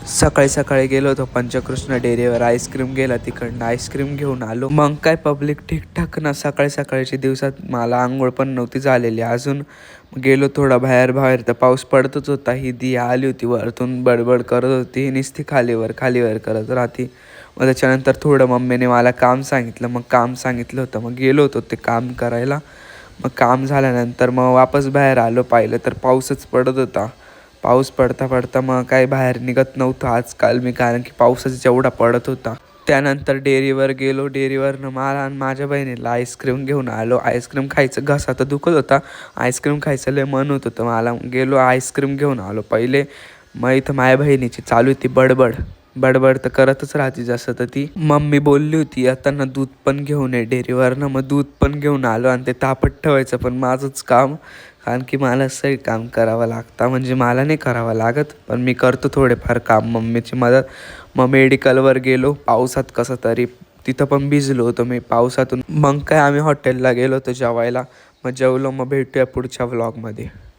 सकाळी सकाळी गेलो होतो पंचकृष्ण डेअरीवर, आईस्क्रीम गेला तिकडनं, आईस्क्रीम घेऊन आलो. मग काय पब्लिक ठीकठाक ना. सकाळी सकाळच्या दिवसात मला आंघोळ पण नव्हती झालेली अजून. गेलो थोडा बाहेर तर पाऊस पडतच होता. ही दी आली होती वरतून, बडबड करत होती नुसती, खालीवर खालीवर करत राहती. मग त्याच्यानंतर थोडं मम्मीने मला काम सांगितलं, मग काम सांगितलं होतं, मग गेलो होतो ते काम करायला. मग काम झाल्यानंतर मग वापस बाहेर आलो, पाहिलं तर पाऊसच पडत होता. पाऊस पडता पडता मग काय बाहेर निघत नव्हतं आजकाल मी, कारण की पाऊसच जेवढा पडत होता. त्यानंतर डेअरीवर गेलो. डेअरीवरनं मला आणि माझ्या बहिणीला आईस्क्रीम घेऊन आलो. आईस्क्रीम खायचं, घसा तर दुखत होता, आईस्क्रीम खायचं लय मन होत होतं मला. गेलो आईस्क्रीम घेऊन आलो पहिले. मग इथं माझ्या बहिणीची चालू होती बडबड. बडबड तर करतच राहते जसं. तर ती मम्मी बोलली होती येताना दूध पण घेऊन ये डेअरीवरनं. मग दूध पण घेऊन आलो आणि ते तापत ठेवायचं पण माझंच काम, कारण की मला सही काम करावं लागतं. म्हणजे मला नाही करावं लागत, पण मी करतो थोडेफार काम, मम्मीची मदत. मग मेडिकलवर गेलो पावसात कसं तरी, तिथं पण भिजलो होतो मी पावसातून. मग काय आम्ही हॉटेलला गेलो होतो जेवायला. मग जेवलो. मग भेटूया पुढच्या व्लॉगमध्ये.